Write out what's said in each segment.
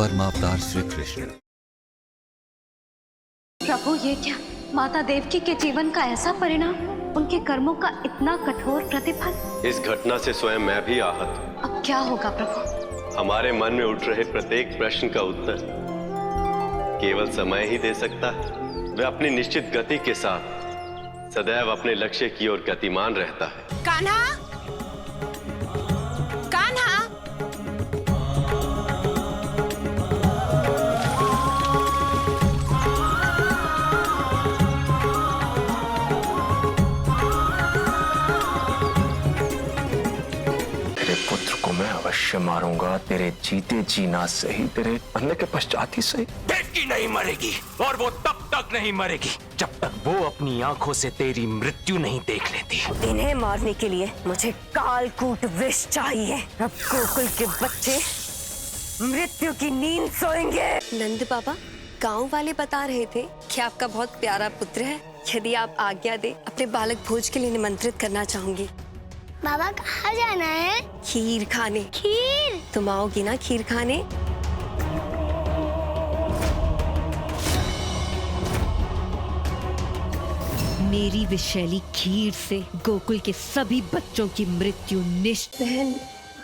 परमावतार श्री कृष्ण। प्रभु, ये क्या? माता देवकी के जीवन का ऐसा परिणाम, उनके कर्मों का इतना कठोर प्रतिफल। इस घटना से स्वयं मैं भी आहत हूँ। अब क्या होगा प्रभु? हमारे मन में उठ रहे प्रत्येक प्रश्न का उत्तर केवल समय ही दे सकता है। वह अपनी निश्चित गति के साथ सदैव अपने लक्ष्य की ओर गतिमान रहता है। कान्हा, कान्हा, मैं अवश्य मारूंगा, तेरे जीते जी ना सही, तेरे मरने के पश्चात ही सही। देवकी नहीं मरेगी, और वो तब तक नहीं मरेगी जब तक वो अपनी आंखों से तेरी मृत्यु नहीं देख लेती। इन्हें मारने के लिए मुझे कालकूट विष चाहिए। अब गोकुल के बच्चे मृत्यु की नींद सोएंगे। नंद बाबा, गांव वाले बता रहे थे कि आपका बहुत प्यारा पुत्र है। यदि आप आज्ञा दे, अपने बालक भोज के लिए निमंत्रित करना चाहूंगी। बाबा, कहाँ जाना है? खीर खाने। खीर? तुम आओगी ना खीर खाने? मेरी विषैली खीर से गोकुल के सभी बच्चों की मृत्यु निश्चित। बहन,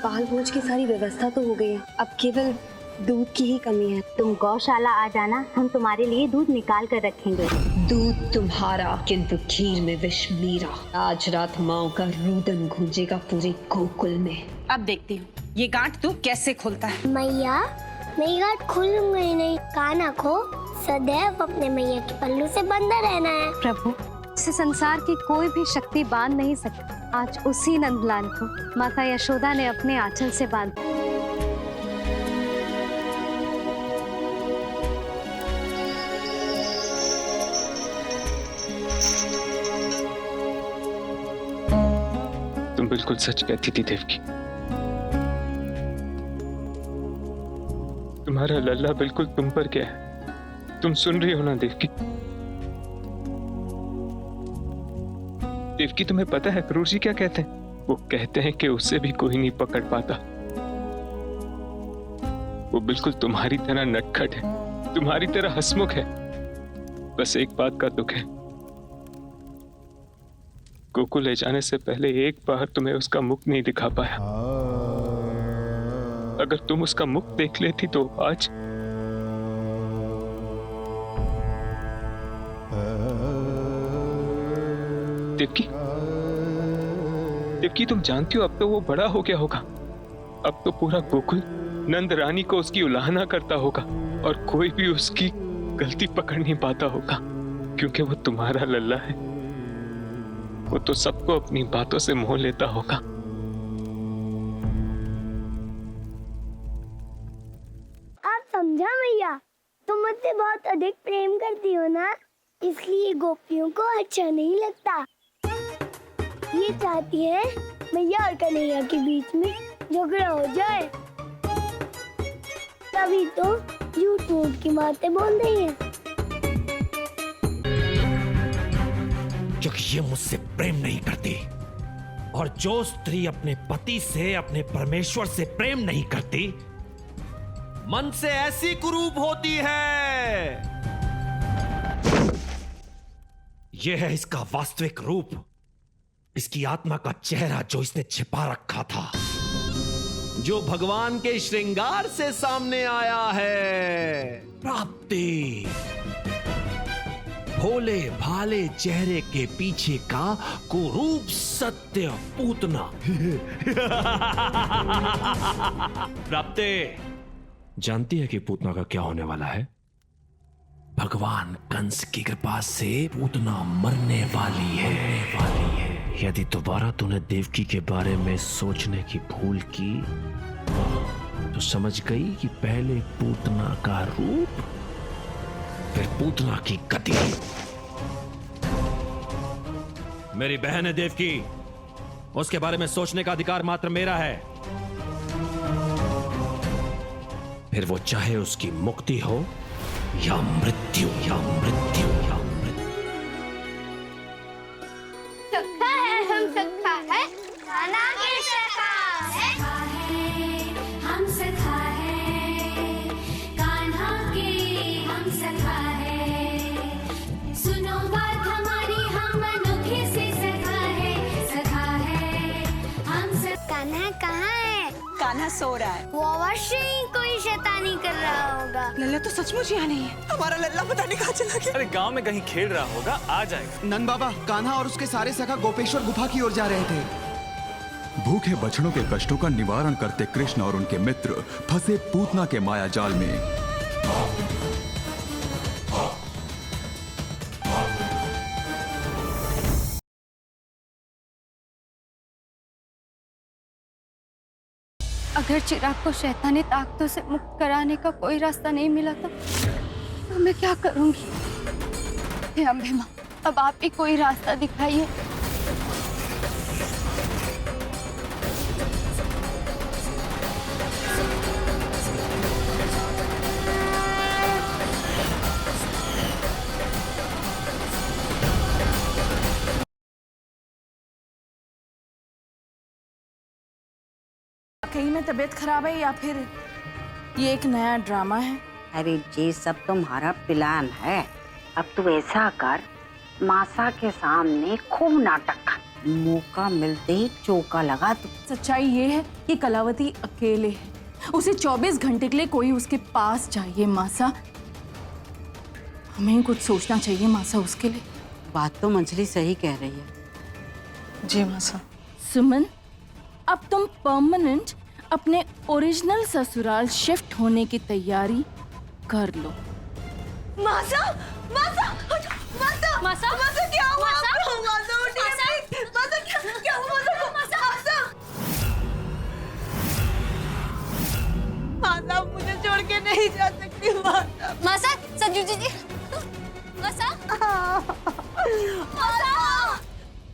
बाल भोज की सारी व्यवस्था तो हो गई है, अब केवल दूध की ही कमी है। तुम गौशाला आ जाना, हम तुम्हारे लिए दूध निकाल कर रखेंगे। दूध तुम्हारा, किंतु खीर में विष मेरा। आज रात माँ का रुदन गूंजेगा पूरे गोकुल में। अब देखती हूँ ये गांठ तू कैसे खोलता है। मैया, मेरी गांठ खुलूंगी नहीं। कान्हा को सदैव अपने मैया के पल्लू से बंधा रहना है। प्रभु, इस संसार की कोई भी शक्ति बांध नहीं सकती। आज उसी नंदलाल को माता यशोदा ने अपने आंचल से बांधा। तुम बिल्कुल सच कहती थी देवकी। तुम्हारा लल्ला बिल्कुल तुम पर क्या है। तुम सुन रही हो ना देवकी? देवकी, तुम्हें पता है क्रूर जी क्या कहते हैं? वो कहते हैं कि उसे भी कोई नहीं पकड़ पाता। वो बिल्कुल तुम्हारी तरह नटखट है, तुम्हारी तरह हंसमुख है। बस एक बात का दुख है, गोकुल ले जाने से पहले एक बार तुम्हें उसका मुख नहीं दिखा पाया। अगर तुम उसका मुख देख लेती तो आज देवकी, देवकी, तुम जानती हो अब तो वो बड़ा हो गया होगा। अब तो पूरा गोकुल नंद रानी को उसकी उलाहना करता होगा और कोई भी उसकी गलती पकड़ नहीं पाता होगा, क्योंकि वो तुम्हारा लल्ला है। वो तो सबको अपनी बातों से मोह लेता होगा। आप समझा मैया, तुम मुझसे बहुत अधिक प्रेम करती हो ना, इसलिए गोपियों को अच्छा नहीं लगता। ये चाहती है मैया और कन्हैया के बीच में झगड़ा हो जाए, तभी तो झूठ मूठ की बातें बोल रही है। क्योंकि ये मुझसे प्रेम नहीं करती, और जो स्त्री अपने पति से, अपने परमेश्वर से प्रेम नहीं करती, मन से ऐसी कुरूप होती है। यह है इसका वास्तविक रूप, इसकी आत्मा का चेहरा जो इसने छिपा रखा था, जो भगवान के श्रृंगार से सामने आया है। प्राप्ति, भोले भाले चेहरे के पीछे का कुरूप सत्य पूतना। प्राप्ति, जानती है कि पूतना का क्या होने वाला है? भगवान कंस की कृपा से पूतना मरने वाली है। यदि दोबारा तूने देवकी के बारे में सोचने की भूल की तो समझ गई कि पहले पूतना का रूप, फिर पूतना की गति। मेरी बहन है देवकी, उसके बारे में सोचने का अधिकार मात्र मेरा है। फिर वो चाहे उसकी मुक्ति हो या मृत्यु, सखा है हम, सखा है नाना के सखा है हम, सखा है कान्हा सो रहा है। वो अवश्य ही कोई शैतानी कर रहा होगा। लल्ला तो सचमुच यहाँ नहीं है। हमारा लल्ला पता नहीं कहाँ चला गया। अरे गांव में कहीं खेल रहा होगा, आ जाएगा। नंद बाबा, कान्हा और उसके सारे सखा गोपेश्वर गुफा की ओर जा रहे थे। भूखे बछड़ों के कष्टों का निवारण करते कृष्ण और उनके मित्र फंसे पूतना के माया जाल में। अगर चिराग को शैतानी ताकतों से मुक्त कराने का कोई रास्ता नहीं मिला तो मैं क्या करूंगी? हे अम्बे माँ, अब आप ही कोई रास्ता दिखाइए। कहीं में तबीयत खराब है या फिर ये एक नया ड्रामा है? अरे ये सब तुम्हारा प्लान है। अब तू ऐसा कर, मासा के सामने खूब नाटक कर, मौका मिलते ही चौका लगा तू। सच्चाई ये है कि कलावती अकेले है। उसे 24 घंटे के लिए कोई उसके पास चाहिए। मासा, हमें कुछ सोचना चाहिए मासा उसके लिए। बात तो मंजरी सही कह रही है। जी मासा। सुमन, अब तुम परमानेंट अपने ओरिजिनल ससुराल शिफ्ट होने की तैयारी कर लो। मासा, मासा, मासा, मासा, मासा क्या हुआ? मासा उठिए प्लीज। मासा क्या हुआ? मासा, मासा, मासा मुझे छोड़ के नहीं जा सकती। मासा, मासा, संजू जी, मासा, मासा,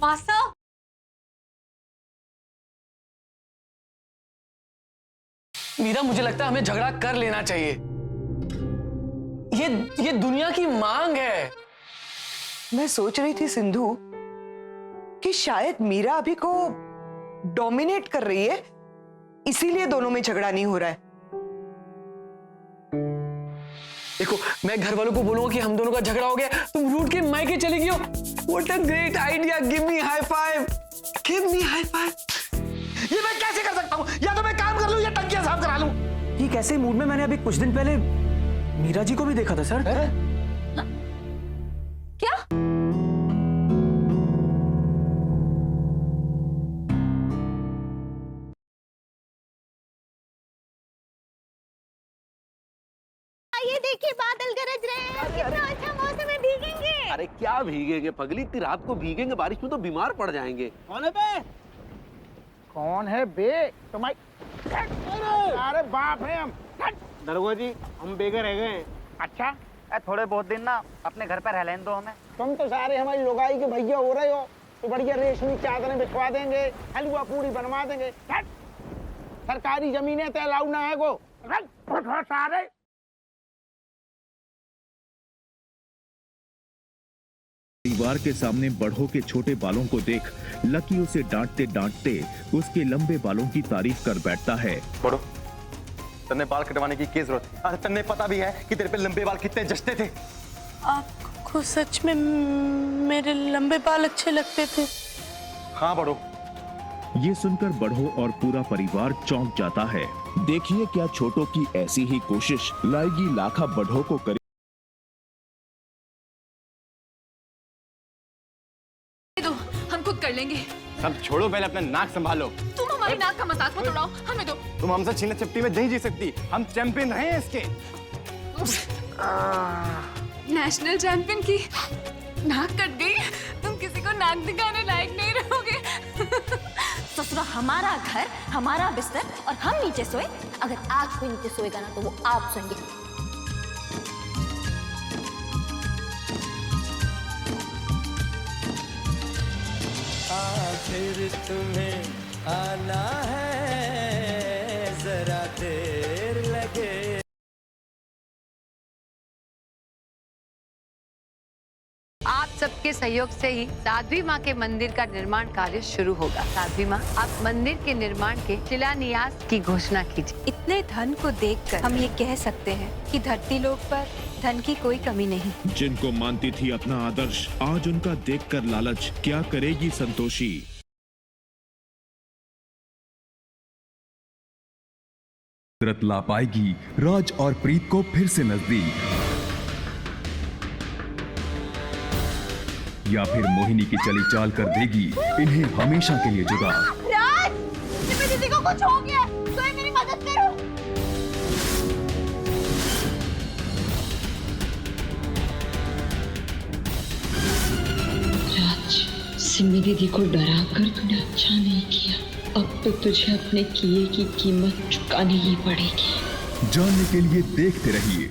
मासा। मीरा, मुझे लगता है हमें झगड़ा कर लेना चाहिए। ये दुनिया की मांग है। मैं सोच रही थी सिंधु कि शायद मीरा अभी को डोमिनेट कर रही है, इसीलिए दोनों में झगड़ा नहीं हो रहा है। देखो, मैं घर वालों को बोलूंगा कि हम दोनों का झगड़ा हो गया, तुम रूठ के मायके चली गई हो। What a great idea! Give me high five! Give me high five! ये मैं कैसे कर सकता हूँ? या तो मैं काम कर लूँ या टंकियां साफ करा लूँ। ये कैसे मूड में? मैंने अभी कुछ दिन पहले मीरा जी को भी देखा था सर। क्या? ये देखिए, बादल गरज रहे हैं। कितना अच्छा मौसम है, भीगेंगे। अरे क्या भीगेंगे पगली, इतनी रात को भीगेंगे? बारिश में तो बीमार पड़ जाएंगे। कौन है बे? कौन है बे? तुम्हारी अरे बाप है हम। दरोगा जी, हम बेघर रह गए। अच्छा, थोड़े बहुत दिन ना अपने घर पर रह लेने दो हमें। तुम तो सारे हमारी लोगाई के भैया हो रहे हो, तो बढ़िया रेशमी चादरें बिछवा देंगे, हलवा पूरी बनवा देंगे। सरकारी जमीनें तो अलाउ ना है को सारे। परिवार के सामने बढ़ो के छोटे बालों को देख लकी उसे डांटते डांटते उसके लंबे बालों की तारीफ कर बैठता है। बढ़ो, तन्ने बाल कटवाने की क्या जरूरत है? अरे तन्ने पता भी है कि तेरे पे लंबे बाल कितने जचते थे। आपको सच में मेरे लंबे बाल अच्छे लगते थे? हाँ बढ़ो। ये सुनकर बढ़ो और पूरा परिवार चौंक जाता है। देखिए क्या छोटों की ऐसी ही कोशिश लाएगी लाखा बढ़ो को करे। कर लेंगे। सब छोड़ो, पहले अपना नाक संभालो। तुम हमारी नाक का मजाक मत उड़ाओ, हमें दो। तुम हमसे छीने चिपटी में नहीं जी सकती, हम चैंपियन रहे हैं इसके। नेशनल चैंपियन की नाक कट गई, तुम किसी को नाक दिखाने लायक नहीं रहोगे। ससुरा हमारा घर, हमारा बिस्तर और हम नीचे सोए। अगर आज कोई नीचे सोएगा ना तो वो आप सोएंगे। फिर तुम्हें आना है, जरा देर लगे। आप सबके सहयोग से ही साध्वी माँ के मंदिर का निर्माण कार्य शुरू होगा। साध्वी माँ, आप मंदिर के निर्माण के शिलान्यास की घोषणा कीजिए। इतने धन को देखकर हम ये कह सकते हैं कि धरती लोक पर धन की कोई कमी नहीं। जिनको मानती थी अपना आदर्श, आज उनका देखकर लालच क्या करेगी संतोषी। फितरत ला पाएगी राज और प्रीत को फिर से नजदीक, या फिर मोहिनी की चली चाल कर देगी इन्हें हमेशा के लिए जुदा। राज, दीदी को कुछ हो गया, कोई मेरी मदद करो। राज, सिमी दीदी को डरा कर तूने अच्छा नहीं किया। अब तो तुझे अपने किए की कीमत चुकानी ही पड़ेगी। जानने के लिए देखते रहिए